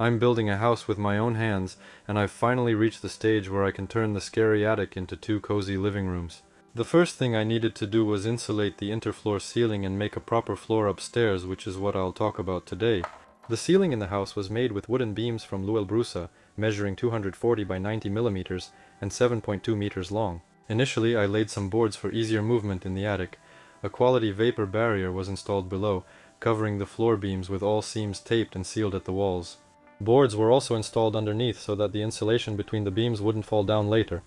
I'm building a house with my own hands, and I've finally reached the stage where I can turn the scary attic into 2 cozy living rooms. The first thing I needed to do was insulate the interfloor ceiling and make a proper floor upstairs, which is what I'll talk about today. The ceiling in the house was made with wooden beams from Luel Brusa, measuring 240 by 90 millimeters and 7.2 meters long. Initially, I laid some boards for easier movement in the attic. A quality vapor barrier was installed below, covering the floor beams with all seams taped and sealed at the walls. Boards were also installed underneath so that the insulation between the beams wouldn't fall down later.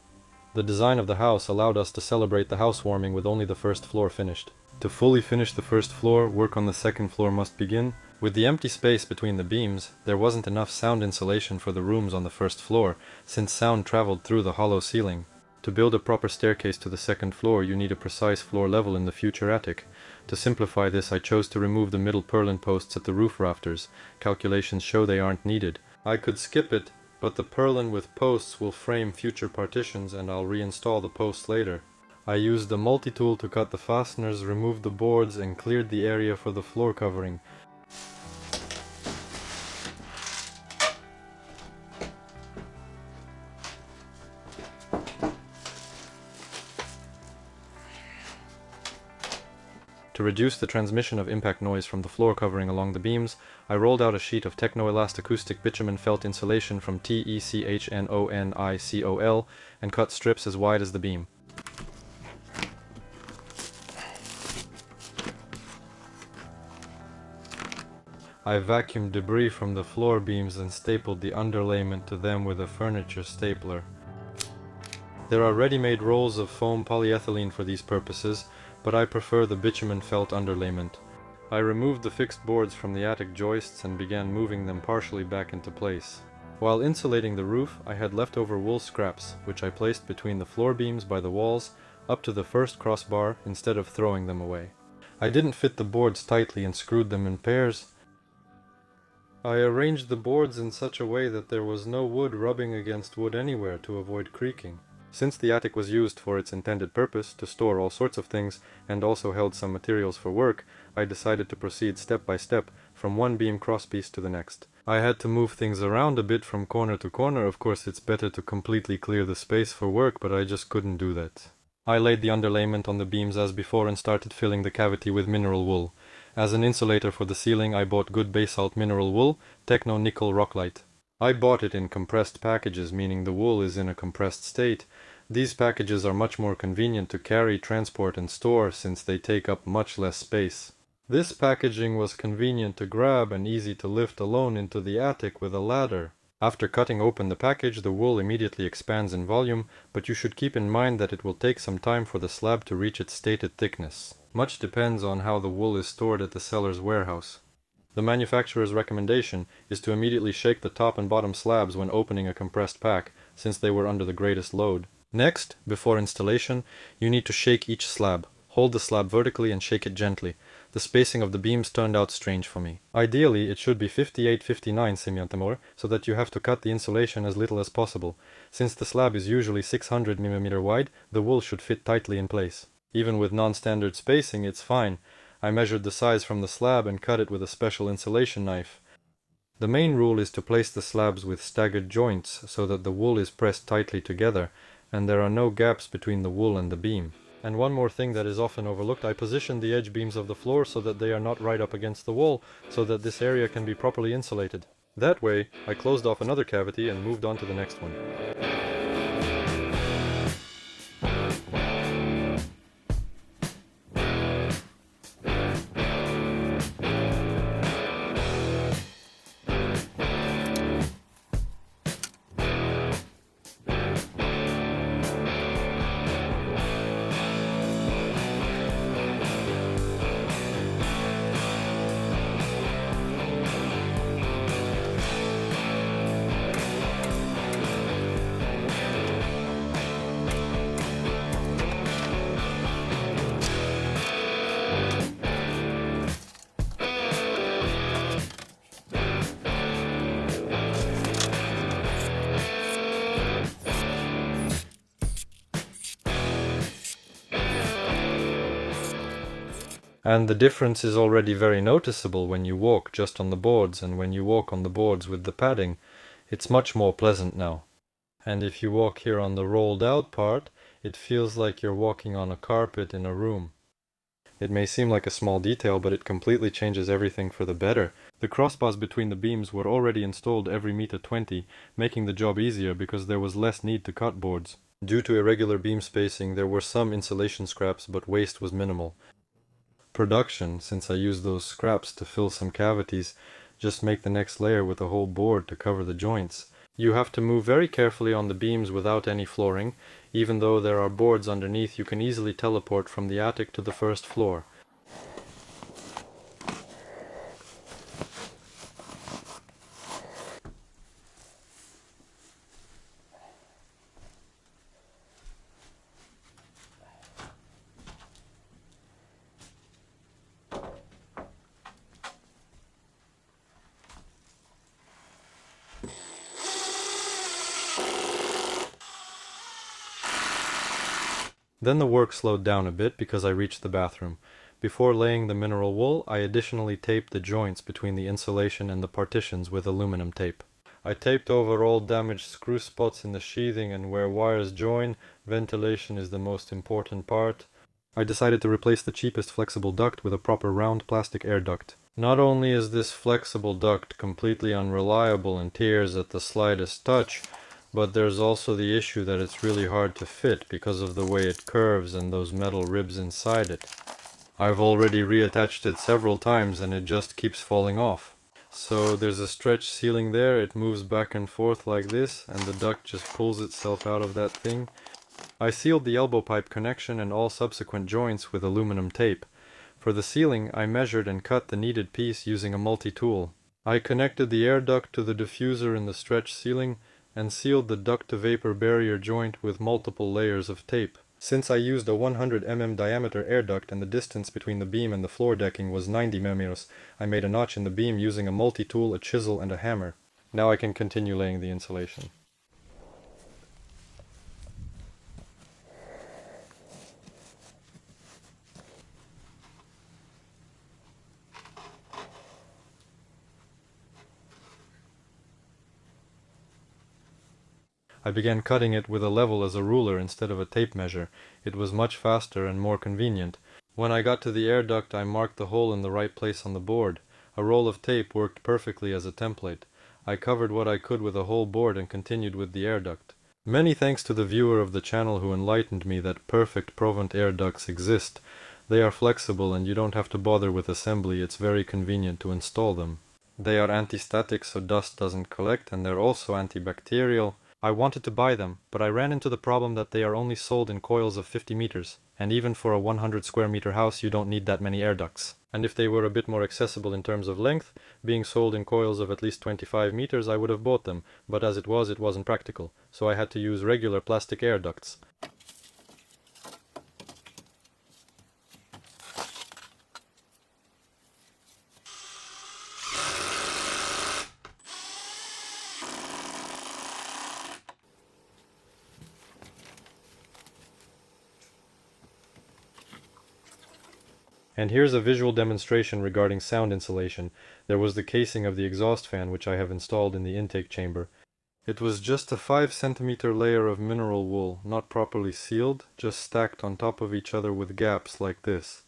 The design of the house allowed us to celebrate the housewarming with only the first floor finished. To fully finish the first floor, work on the second floor must begin. With the empty space between the beams, there wasn't enough sound insulation for the rooms on the first floor, since sound traveled through the hollow ceiling. To build a proper staircase to the second floor, you need a precise floor level in the future attic. To simplify this, I chose to remove the middle purlin posts at the roof rafters. Calculations show they aren't needed. I could skip it, but the purlin with posts will frame future partitions and I'll reinstall the posts later. I used the multi-tool to cut the fasteners, removed the boards, and cleared the area for the floor covering. To reduce the transmission of impact noise from the floor covering along the beams, I rolled out a sheet of techno-elastocoustic bitumen felt insulation from TECHNONICOL and cut strips as wide as the beam. I vacuumed debris from the floor beams and stapled the underlayment to them with a furniture stapler. There are ready-made rolls of foam polyethylene for these purposes, but I prefer the bitumen felt underlayment. I removed the fixed boards from the attic joists and began moving them partially back into place. While insulating the roof, I had leftover wool scraps, which I placed between the floor beams by the walls up to the first crossbar instead of throwing them away. I didn't fit the boards tightly and screwed them in pairs. I arranged the boards in such a way that there was no wood rubbing against wood anywhere to avoid creaking. Since the attic was used for its intended purpose, to store all sorts of things, and also held some materials for work, I decided to proceed step by step from one beam crosspiece to the next. I had to move things around a bit from corner to corner. Of course, it's better to completely clear the space for work, but I just couldn't do that. I laid the underlayment on the beams as before and started filling the cavity with mineral wool. As an insulator for the ceiling, I bought good basalt mineral wool, Techno Nickel Rocklite. I bought it in compressed packages, meaning the wool is in a compressed state. These packages are much more convenient to carry, transport, and store since they take up much less space. This packaging was convenient to grab and easy to lift alone into the attic with a ladder. After cutting open the package, the wool immediately expands in volume, but you should keep in mind that it will take some time for the slab to reach its stated thickness. Much depends on how the wool is stored at the seller's warehouse. The manufacturer's recommendation is to immediately shake the top and bottom slabs when opening a compressed pack, since they were under the greatest load. Next, before installation, you need to shake each slab. Hold the slab vertically and shake it gently. The spacing of the beams turned out strange for me. Ideally, it should be 58-59 cm, so that you have to cut the insulation as little as possible. Since the slab is usually 600 mm wide, the wool should fit tightly in place. Even with non-standard spacing, it's fine. I measured the size from the slab and cut it with a special insulation knife. The main rule is to place the slabs with staggered joints so that the wool is pressed tightly together and there are no gaps between the wool and the beam. And one more thing that is often overlooked, I positioned the edge beams of the floor so that they are not right up against the wall, so that this area can be properly insulated. That way, I closed off another cavity and moved on to the next one. And the difference is already very noticeable when you walk just on the boards and when you walk on the boards with the padding. It's much more pleasant now. And if you walk here on the rolled out part, it feels like you're walking on a carpet in a room. It may seem like a small detail, but it completely changes everything for the better. The crossbars between the beams were already installed every meter 20, making the job easier because there was less need to cut boards. Due to irregular beam spacing, there were some insulation scraps, but waste was minimal. Production, since I used those scraps to fill some cavities, just make the next layer with a whole board to cover the joints. You have to move very carefully on the beams without any flooring. Even though there are boards underneath, you can easily teleport from the attic to the first floor. Then the work slowed down a bit because I reached the bathroom. Before laying the mineral wool, I additionally taped the joints between the insulation and the partitions with aluminum tape. I taped over all damaged screw spots in the sheathing, and where wires join, ventilation is the most important part. I decided to replace the cheapest flexible duct with a proper round plastic air duct. Not only is this flexible duct completely unreliable and tears at the slightest touch, but there's also the issue that it's really hard to fit because of the way it curves and those metal ribs inside it. I've already reattached it several times and it just keeps falling off. So there's a stretch ceiling there, it moves back and forth like this, and the duct just pulls itself out of that thing. I sealed the elbow pipe connection and all subsequent joints with aluminum tape. For the ceiling, I measured and cut the needed piece using a multi-tool. I connected the air duct to the diffuser in the stretch ceiling and sealed the duct-to-vapor barrier joint with multiple layers of tape. Since I used a 100 mm diameter air duct and the distance between the beam and the floor decking was 90 mm, I made a notch in the beam using a multi-tool, a chisel, and a hammer. Now I can continue laying the insulation. I began cutting it with a level as a ruler instead of a tape measure. It was much faster and more convenient. When I got to the air duct, I marked the hole in the right place on the board. A roll of tape worked perfectly as a template. I covered what I could with a whole board and continued with the air duct. Many thanks to the viewer of the channel who enlightened me that perfect Provent air ducts exist. They are flexible and you don't have to bother with assembly, it's very convenient to install them. They are anti-static so dust doesn't collect, and they're also antibacterial. I wanted to buy them, but I ran into the problem that they are only sold in coils of 50 meters, and even for a 100 square meter house you don't need that many air ducts. And if they were a bit more accessible in terms of length, being sold in coils of at least 25 meters, I would have bought them, but as it wasn't practical, so I had to use regular plastic air ducts. And here's a visual demonstration regarding sound insulation. There was the casing of the exhaust fan which I have installed in the intake chamber. It was just a 5 centimeter layer of mineral wool, not properly sealed, just stacked on top of each other with gaps like this.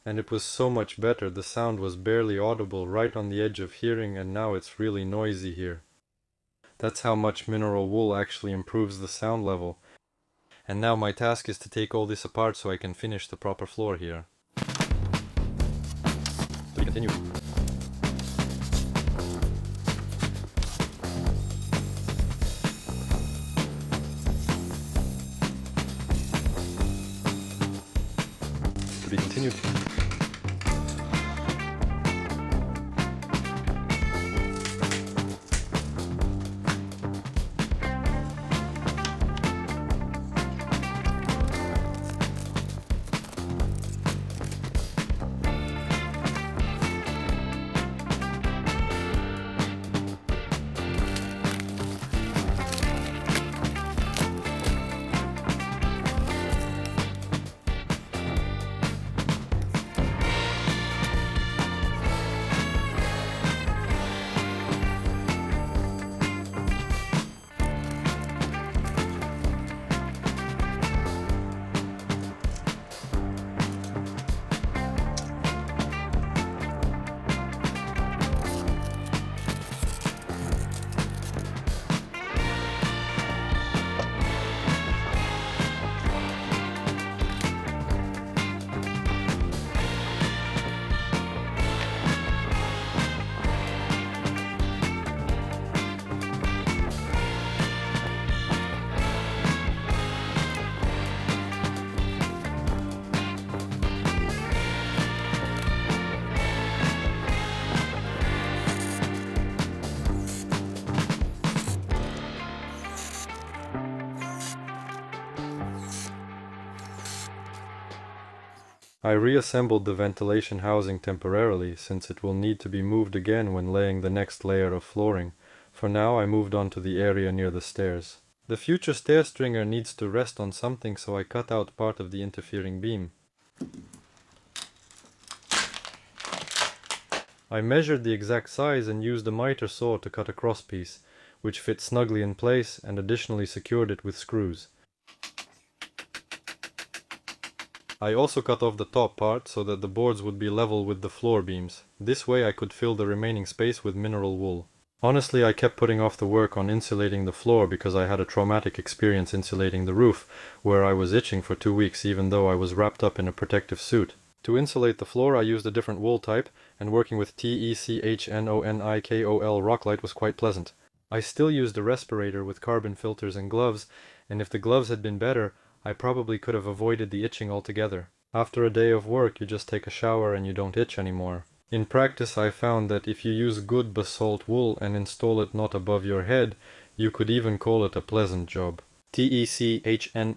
And it was so much better, the sound was barely audible, right on the edge of hearing, and now it's really noisy here. That's how much mineral wool actually improves the sound level. And now my task is to take all this apart so I can finish the proper floor here. To be continued. To be continued. I reassembled the ventilation housing temporarily, since it will need to be moved again when laying the next layer of flooring. For now, I moved on to the area near the stairs. The future stair stringer needs to rest on something, so I cut out part of the interfering beam. I measured the exact size and used a miter saw to cut a crosspiece, which fit snugly in place, and additionally secured it with screws. I also cut off the top part so that the boards would be level with the floor beams. This way I could fill the remaining space with mineral wool. Honestly, I kept putting off the work on insulating the floor because I had a traumatic experience insulating the roof, where I was itching for 2 weeks even though I was wrapped up in a protective suit. To insulate the floor I used a different wool type, and working with TECHNONIKOL Rocklight was quite pleasant. I still used a respirator with carbon filters and gloves, and if the gloves had been better, I probably could have avoided the itching altogether. After a day of work, you just take a shower and you don't itch anymore. In practice, I found that if you use good basalt wool and install it not above your head, you could even call it a pleasant job. TECHNONIKOL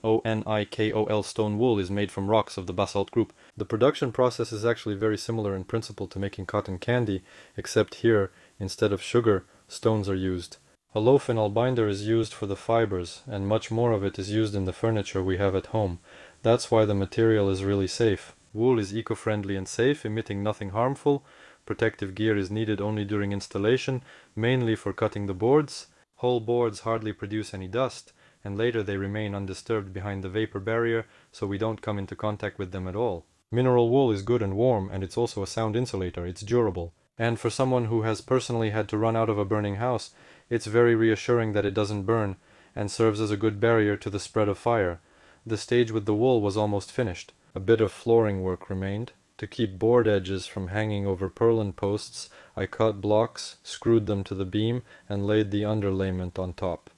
stone wool is made from rocks of the basalt group. The production process is actually very similar in principle to making cotton candy, except here, instead of sugar, stones are used. A low phenol binder is used for the fibers, and much more of it is used in the furniture we have at home. That's why the material is really safe. Wool is eco-friendly and safe, emitting nothing harmful. Protective gear is needed only during installation, mainly for cutting the boards. Whole boards hardly produce any dust, and later they remain undisturbed behind the vapor barrier, so we don't come into contact with them at all. Mineral wool is good and warm, and it's also a sound insulator. It's durable. And for someone who has personally had to run out of a burning house, it's very reassuring that it doesn't burn, and serves as a good barrier to the spread of fire. The stage with the wool was almost finished. A bit of flooring work remained. To keep board edges from hanging over purlin posts, I cut blocks, screwed them to the beam, and laid the underlayment on top.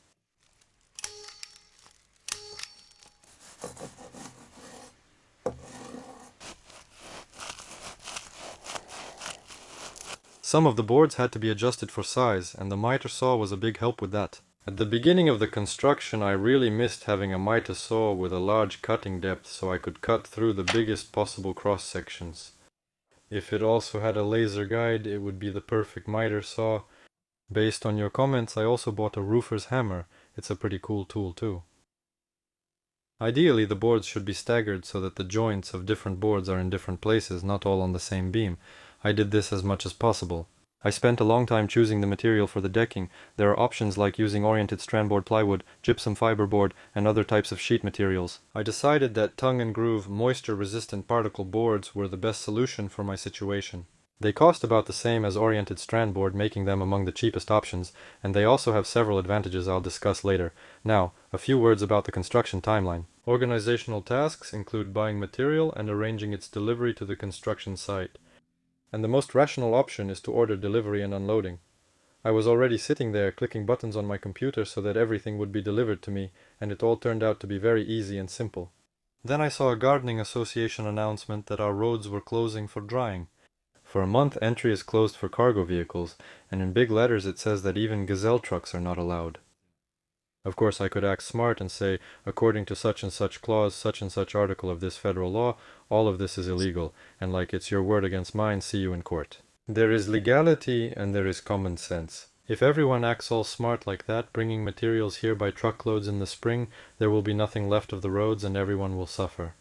Some of the boards had to be adjusted for size, and the miter saw was a big help with that. At the beginning of the construction, I really missed having a miter saw with a large cutting depth so I could cut through the biggest possible cross sections. If it also had a laser guide, it would be the perfect miter saw. Based on your comments, I also bought a roofer's hammer. It's a pretty cool tool too. Ideally, the boards should be staggered so that the joints of different boards are in different places, not all on the same beam. I did this as much as possible. I spent a long time choosing the material for the decking. There are options like using oriented strandboard plywood, gypsum fiberboard, and other types of sheet materials. I decided that tongue and groove, moisture-resistant particle boards were the best solution for my situation. They cost about the same as oriented strandboard, making them among the cheapest options, and they also have several advantages I'll discuss later. Now, a few words about the construction timeline. Organizational tasks include buying material and arranging its delivery to the construction site. And the most rational option is to order delivery and unloading. I was already sitting there clicking buttons on my computer so that everything would be delivered to me, and it all turned out to be very easy and simple. Then I saw a gardening association announcement that our roads were closing for drying. For a month, entry is closed for cargo vehicles, and in big letters it says that even gazelle trucks are not allowed. Of course, I could act smart and say, according to such and such clause, such and such article of this federal law, all of this is illegal, and like it's your word against mine, see you in court. There is legality and there is common sense. If everyone acts all smart like that, bringing materials here by truckloads in the spring, there will be nothing left of the roads and everyone will suffer.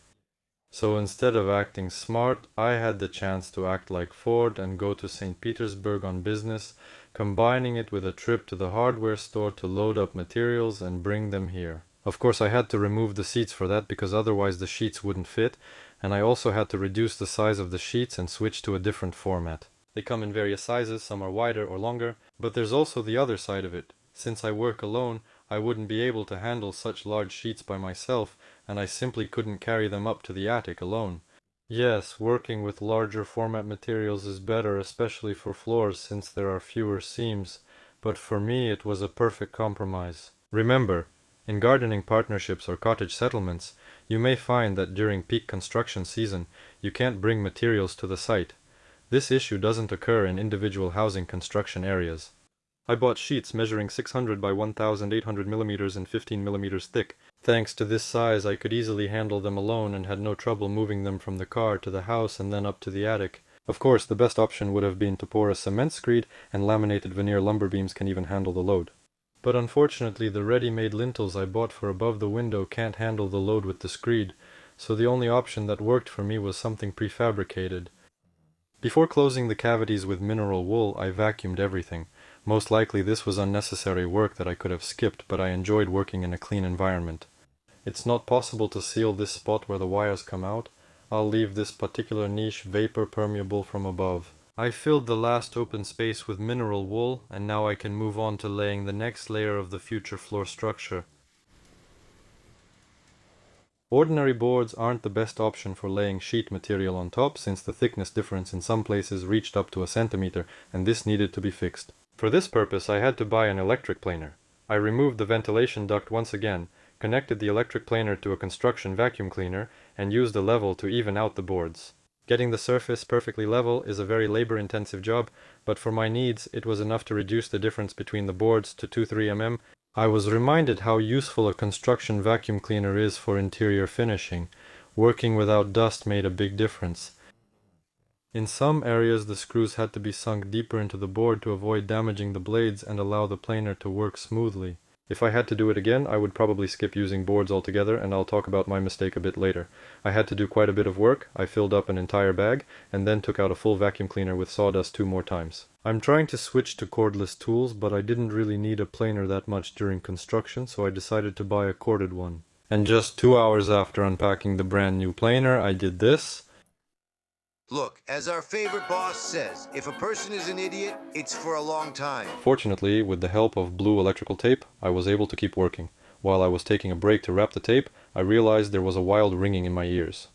So instead of acting smart, I had the chance to act like Ford and go to St. Petersburg on business, combining it with a trip to the hardware store to load up materials and bring them here. Of course, I had to remove the seats for that because otherwise the sheets wouldn't fit, and I also had to reduce the size of the sheets and switch to a different format. They come in various sizes, some are wider or longer, but there's also the other side of it. Since I work alone, I wouldn't be able to handle such large sheets by myself, and I simply couldn't carry them up to the attic alone. Yes, working with larger format materials is better, especially for floors since there are fewer seams, but for me it was a perfect compromise. Remember, in gardening partnerships or cottage settlements, you may find that during peak construction season, you can't bring materials to the site. This issue doesn't occur in individual housing construction areas. I bought sheets measuring 600 by 1800 millimeters and 15 millimeters thick. Thanks to this size, I could easily handle them alone and had no trouble moving them from the car to the house and then up to the attic. Of course, the best option would have been to pour a cement screed, and laminated veneer lumber beams can even handle the load. But unfortunately, the ready-made lintels I bought for above the window can't handle the load with the screed, so the only option that worked for me was something prefabricated. Before closing the cavities with mineral wool, I vacuumed everything. Most likely this was unnecessary work that I could have skipped, but I enjoyed working in a clean environment. It's not possible to seal this spot where the wires come out. I'll leave this particular niche vapor permeable from above. I filled the last open space with mineral wool, and now I can move on to laying the next layer of the future floor structure. Ordinary boards aren't the best option for laying sheet material on top, since the thickness difference in some places reached up to a centimeter, and this needed to be fixed. For this purpose I had to buy an electric planer. I removed the ventilation duct once again, connected the electric planer to a construction vacuum cleaner, and used a level to even out the boards. Getting the surface perfectly level is a very labor-intensive job, but for my needs it was enough to reduce the difference between the boards to 2-3 mm. I was reminded how useful a construction vacuum cleaner is for interior finishing. Working without dust made a big difference. In some areas the screws had to be sunk deeper into the board to avoid damaging the blades and allow the planer to work smoothly. If I had to do it again, I would probably skip using boards altogether, and I'll talk about my mistake a bit later. I had to do quite a bit of work. I filled up an entire bag, and then took out a full vacuum cleaner with sawdust 2 more times. I'm trying to switch to cordless tools, but I didn't really need a planer that much during construction, so I decided to buy a corded one. And just 2 hours after unpacking the brand new planer, I did this. Look, as our favorite boss says, if a person is an idiot, it's for a long time. Fortunately, with the help of blue electrical tape, I was able to keep working. While I was taking a break to wrap the tape, I realized there was a wild ringing in my ears.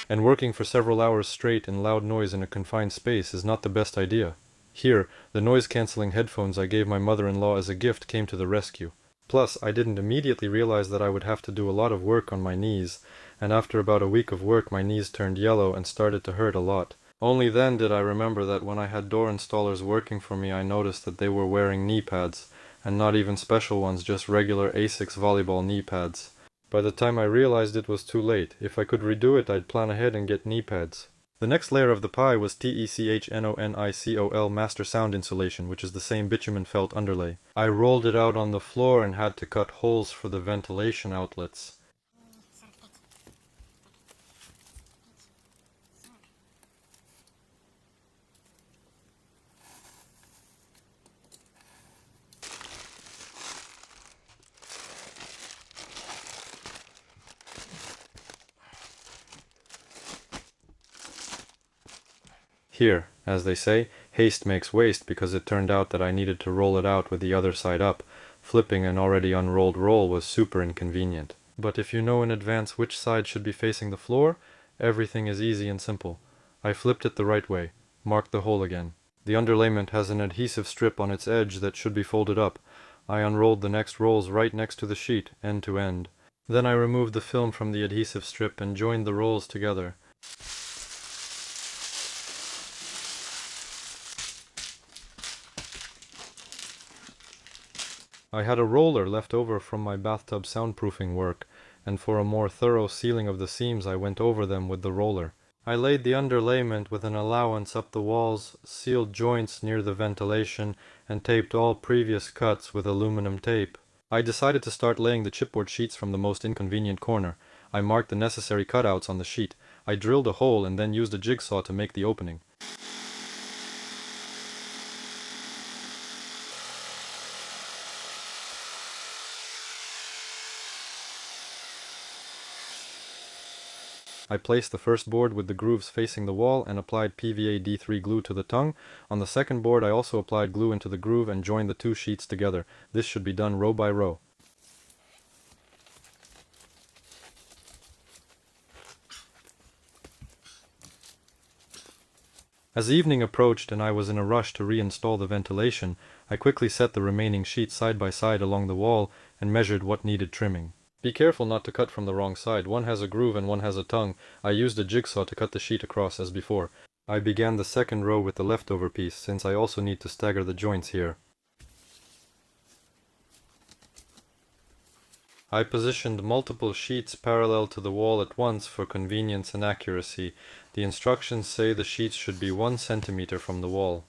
And working for several hours straight in loud noise in a confined space is not the best idea. Here, the noise-canceling headphones I gave my mother-in-law as a gift came to the rescue. Plus, I didn't immediately realize that I would have to do a lot of work on my knees, and after about a week of work my knees turned yellow and started to hurt a lot. Only then did I remember that when I had door installers working for me I noticed that they were wearing knee pads, and not even special ones, just regular Asics volleyball knee pads. By the time I realized it was too late. If I could redo it I'd plan ahead and get knee pads. The next layer of the pie was TECHNONICOL master sound insulation, which is the same bitumen felt underlay. I rolled it out on the floor and had to cut holes for the ventilation outlets. Here, as they say, haste makes waste, because it turned out that I needed to roll it out with the other side up. Flipping an already unrolled roll was super inconvenient. But if you know in advance which side should be facing the floor, everything is easy and simple. I flipped it the right way, marked the hole again. The underlayment has an adhesive strip on its edge that should be folded up. I unrolled the next rolls right next to the sheet, end to end. Then I removed the film from the adhesive strip and joined the rolls together. I had a roller left over from my bathtub soundproofing work, and for a more thorough sealing of the seams I went over them with the roller. I laid the underlayment with an allowance up the walls, sealed joints near the ventilation, and taped all previous cuts with aluminum tape. I decided to start laying the chipboard sheets from the most inconvenient corner. I marked the necessary cutouts on the sheet. I drilled a hole and then used a jigsaw to make the opening. I placed the first board with the grooves facing the wall and applied PVA D3 glue to the tongue. On the second board I also applied glue into the groove and joined the 2 sheets together. This should be done row by row. As evening approached and I was in a rush to reinstall the ventilation, I quickly set the remaining sheets side by side along the wall and measured what needed trimming. Be careful not to cut from the wrong side. One has a groove and one has a tongue. I used a jigsaw to cut the sheet across as before. I began the second row with the leftover piece, since I also need to stagger the joints here. I positioned multiple sheets parallel to the wall at once for convenience and accuracy. The instructions say the sheets should be 1 centimeter from the wall.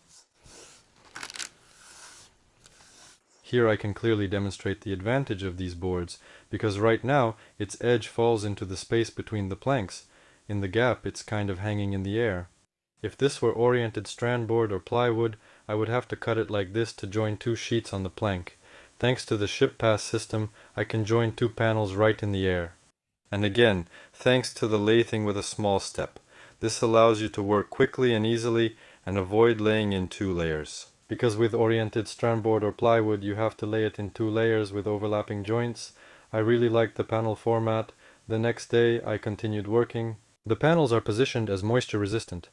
Here I can clearly demonstrate the advantage of these boards, because right now its edge falls into the space between the planks. In the gap it's kind of hanging in the air. If this were oriented strand board or plywood, I would have to cut it like this to join 2 sheets on the plank. Thanks to the ship pass system, I can join 2 panels right in the air. And again, thanks to the lathing with a small step. This allows you to work quickly and easily and avoid laying in 2 layers. Because with oriented strand board or plywood you have to lay it in 2 layers with overlapping joints, I really liked the panel format. The next day I continued working. The panels are positioned as moisture resistant.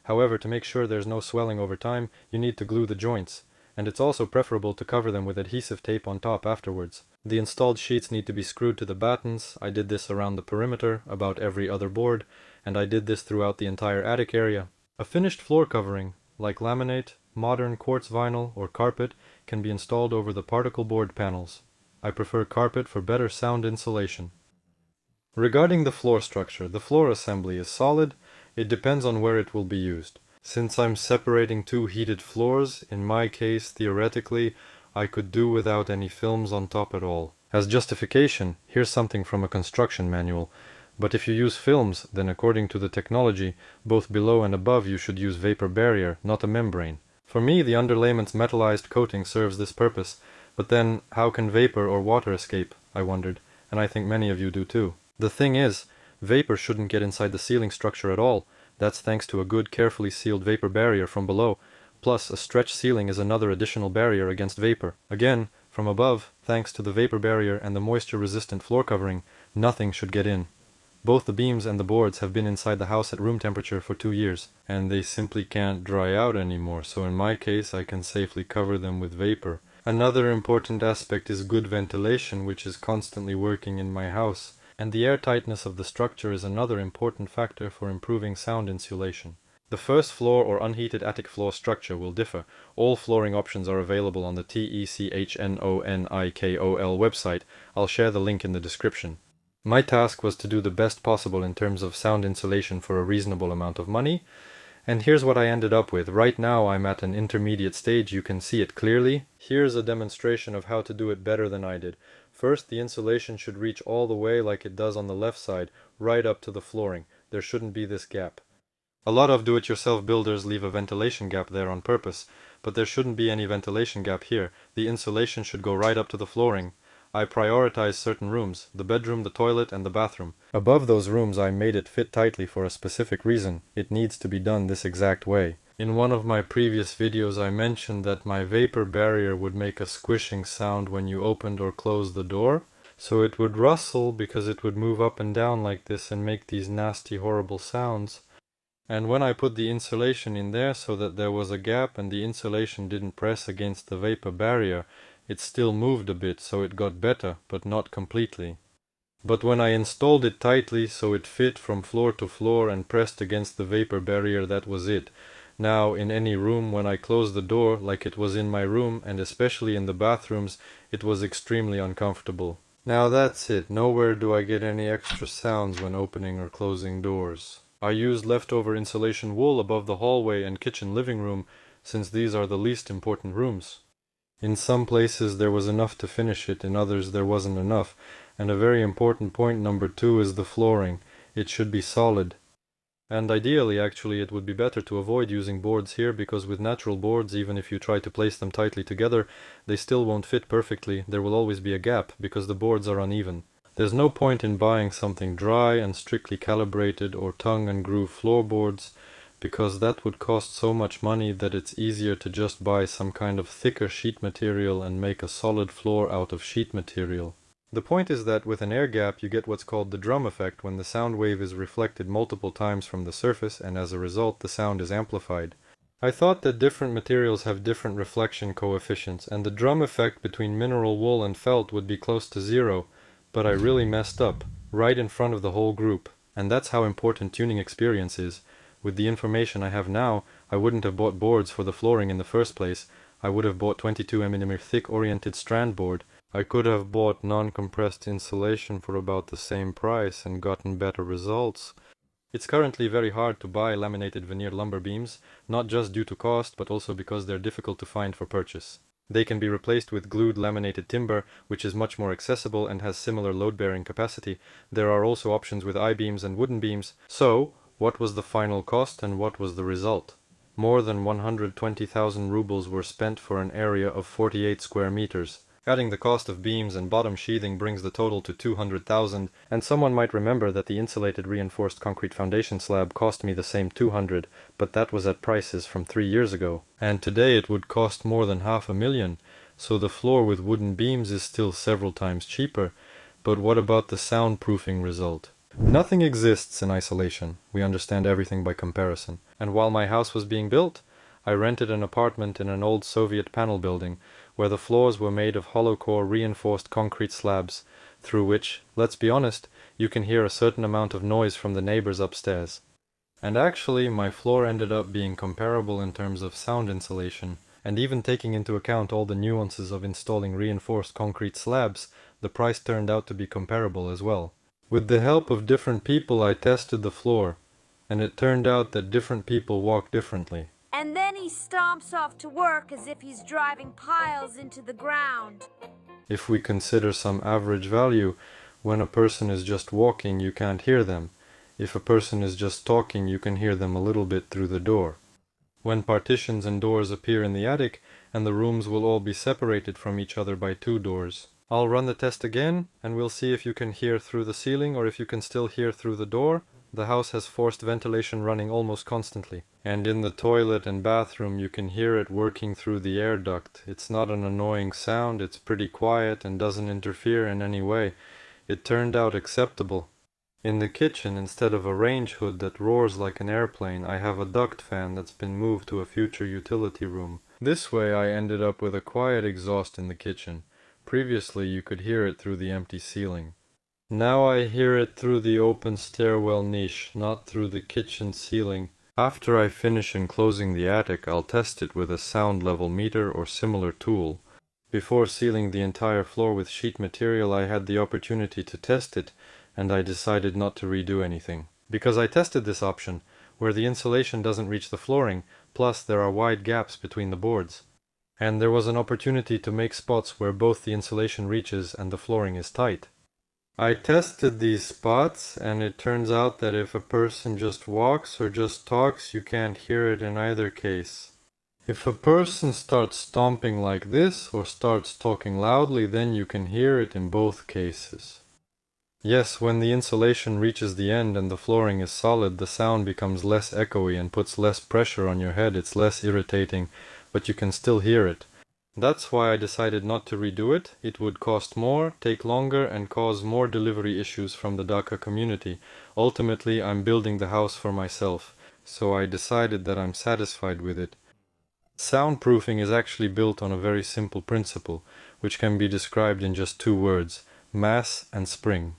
However, to make sure there's no swelling over time, you need to glue the joints, and it's also preferable to cover them with adhesive tape on top afterwards. The installed sheets need to be screwed to the battens. I did this around the perimeter, about every other board, and I did this throughout the entire attic area. A finished floor covering, like laminate, modern quartz vinyl, or carpet, can be installed over the particle board panels. I prefer carpet for better sound insulation. Regarding the floor structure, the floor assembly is solid. It depends on where it will be used. Since I'm separating 2 heated floors, in my case, theoretically, I could do without any films on top at all. As justification, here's something from a construction manual. But if you use films, then according to the technology, both below and above you should use vapor barrier, not a membrane. For me, the Underlayment's metallized coating serves this purpose, but then how can vapor or water escape, I wondered, and I think many of you do too. The thing is, vapor shouldn't get inside the ceiling structure at all. That's thanks to a good, carefully sealed vapor barrier from below. Plus, a stretch ceiling is another additional barrier against vapor. Again, from above, thanks to the vapor barrier and the moisture-resistant floor covering, nothing should get in. Both the beams and the boards have been inside the house at room temperature for 2 years, and they simply can't dry out anymore, so in my case I can safely cover them with vapor. Another important aspect is good ventilation, which is constantly working in my house. And the airtightness of the structure is another important factor for improving sound insulation. The first floor or unheated attic floor structure will differ. All flooring options are available on the TECHNONIKOL website. I'll share the link in the description. My task was to do the best possible in terms of sound insulation for a reasonable amount of money. And here's what I ended up with. Right now I'm at an intermediate stage, you can see it clearly. Here's a demonstration of how to do it better than I did. First, the insulation should reach all the way like it does on the left side, right up to the flooring. There shouldn't be this gap. A lot of do-it-yourself builders leave a ventilation gap there on purpose, but there shouldn't be any ventilation gap here. The insulation should go right up to the flooring. I prioritized certain rooms, the bedroom, the toilet, and the bathroom. Above those rooms I made it fit tightly for a specific reason. It needs to be done this exact way. In one of my previous videos I mentioned that my vapor barrier would make a squishing sound when you opened or closed the door. So it would rustle because it would move up and down like this and make these nasty horrible sounds. And when I put the insulation in there so that there was a gap and the insulation didn't press against the vapor barrier, it still moved a bit, so it got better, but not completely. But when I installed it tightly so it fit from floor to floor and pressed against the vapor barrier, that was it. Now in any room, when I closed the door like it was in my room, and especially in the bathrooms, it was extremely uncomfortable. Now that's it. Nowhere do I get any extra sounds when opening or closing doors. I used leftover insulation wool above the hallway and kitchen living room, since these are the least important rooms. In some places there was enough to finish it, in others there wasn't enough. And a very important point number 2 is the flooring. It should be solid. And ideally, actually, it would be better to avoid using boards here, because with natural boards, even if you try to place them tightly together, they still won't fit perfectly. There will always be a gap, because the boards are uneven. There's no point in buying something dry and strictly calibrated or tongue and groove floorboards, because that would cost so much money that it's easier to just buy some kind of thicker sheet material and make a solid floor out of sheet material. The point is that with an air gap you get what's called the drum effect, when the sound wave is reflected multiple times from the surface, and as a result the sound is amplified. I thought that different materials have different reflection coefficients, and the drum effect between mineral wool and felt would be close to 0, but I really messed up, right in front of the whole group. And that's how important tuning experience is. With the information I have now, I wouldn't have bought boards for the flooring in the first place. I would have bought 22 mm thick oriented strand board. I could have bought non-compressed insulation for about the same price and gotten better results. It's currently very hard to buy laminated veneer lumber beams, not just due to cost, but also because they're difficult to find for purchase. They can be replaced with glued laminated timber, which is much more accessible and has similar load-bearing capacity. There are also options with I-beams and wooden beams. So, what was the final cost and what was the result? More than 120,000 rubles were spent for an area of 48 square meters. Adding the cost of beams and bottom sheathing brings the total to 200,000, and someone might remember that the insulated reinforced concrete foundation slab cost me the same 200, but that was at prices from 3 years ago. And today it would cost more than 500,000, so the floor with wooden beams is still several times cheaper. But what about the soundproofing result? Nothing exists in isolation. We understand everything by comparison. And while my house was being built, I rented an apartment in an old Soviet panel building, where the floors were made of hollow core reinforced concrete slabs, through which, let's be honest, you can hear a certain amount of noise from the neighbors upstairs. And actually, my floor ended up being comparable in terms of sound insulation, and even taking into account all the nuances of installing reinforced concrete slabs, the price turned out to be comparable as well. With the help of different people, I tested the floor, and it turned out that different people walk differently. And then he stomps off to work as if he's driving piles into the ground. If we consider some average value, when a person is just walking, you can't hear them. If a person is just talking, you can hear them a little bit through the door. When partitions and doors appear in the attic, and the rooms will all be separated from each other by 2 doors. I'll run the test again, and we'll see if you can hear through the ceiling or if you can still hear through the door. The house has forced ventilation running almost constantly. And in the toilet and bathroom you can hear it working through the air duct. It's not an annoying sound, it's pretty quiet and doesn't interfere in any way. It turned out acceptable. In the kitchen, instead of a range hood that roars like an airplane, I have a duct fan that's been moved to a future utility room. This way I ended up with a quiet exhaust in the kitchen. Previously you could hear it through the empty ceiling. Now I hear it through the open stairwell niche, not through the kitchen ceiling. After I finish enclosing the attic, I'll test it with a sound level meter or similar tool. Before sealing the entire floor with sheet material, I had the opportunity to test it, and I decided not to redo anything. Because I tested this option, where the insulation doesn't reach the flooring, plus there are wide gaps between the boards. And there was an opportunity to make spots where both the insulation reaches and the flooring is tight. I tested these spots, and it turns out that if a person just walks or just talks, you can't hear it in either case. If a person starts stomping like this or starts talking loudly, then you can hear it in both cases. Yes, when the insulation reaches the end and the flooring is solid, the sound becomes less echoey and puts less pressure on your head. It's less irritating, but you can still hear it. That's why I decided not to redo it. It would cost more, take longer, and cause more delivery issues from the Dhaka community. Ultimately, I'm building the house for myself, so I decided that I'm satisfied with it. Soundproofing is actually built on a very simple principle, which can be described in just 2 words: mass and spring.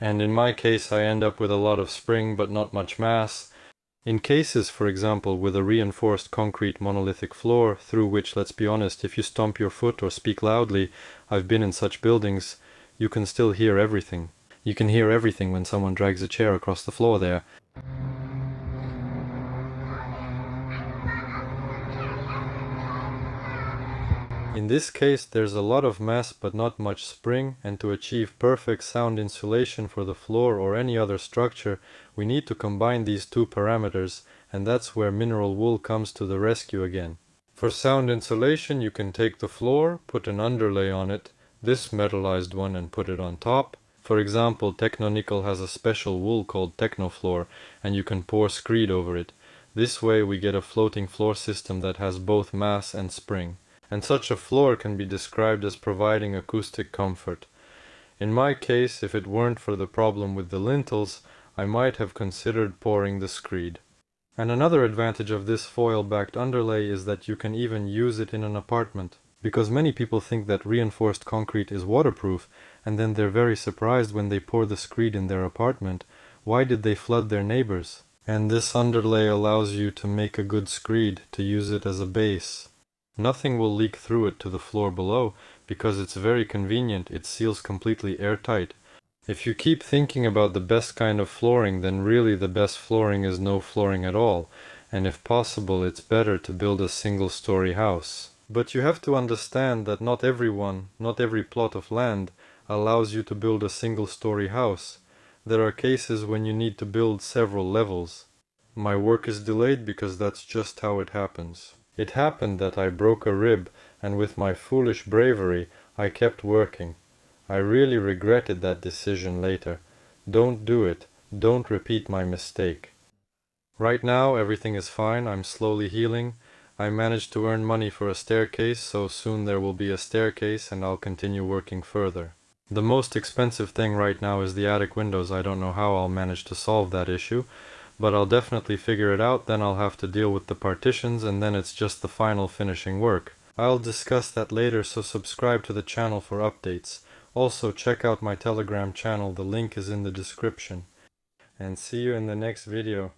And in my case, I end up with a lot of spring but not much mass. In cases, for example, with a reinforced concrete monolithic floor, through which, let's be honest, if you stomp your foot or speak loudly, I've been in such buildings, you can still hear everything. You can hear everything when someone drags a chair across the floor there. In this case, there's a lot of mass but not much spring, and to achieve perfect sound insulation for the floor or any other structure, we need to combine these 2 parameters, and that's where mineral wool comes to the rescue again. For sound insulation, you can take the floor, put an underlay on it, this metallized one, and put it on top. For example, Technonickel has a special wool called Technofloor, and you can pour screed over it. This way we get a floating floor system that has both mass and spring. And such a floor can be described as providing acoustic comfort. In my case, if it weren't for the problem with the lintels, I might have considered pouring the screed. And another advantage of this foil-backed underlay is that you can even use it in an apartment. Because many people think that reinforced concrete is waterproof, and then they're very surprised when they pour the screed in their apartment. Why did they flood their neighbors? And this underlay allows you to make a good screed to use it as a base. Nothing will leak through it to the floor below because it's very convenient, it seals completely airtight. If you keep thinking about the best kind of flooring, then really the best flooring is no flooring at all, and if possible it's better to build a single-story house. But you have to understand that not every plot of land allows you to build a single-story house. There are cases when you need to build several levels. My work is delayed because that's just how it happens. It happened that I broke a rib, and with my foolish bravery I kept working. I really regretted that decision later. Don't do it. Don't repeat my mistake. Right now everything is fine. I'm slowly healing. I managed to earn money for a staircase, so soon there will be a staircase and I'll continue working further. The most expensive thing right now is the attic windows. I don't know how I'll manage to solve that issue, but I'll definitely figure it out. Then I'll have to deal with the partitions, and then it's just the final finishing work. I'll discuss that later, so subscribe to the channel for updates. Also check out my Telegram channel, the link is in the description. And see you in the next video.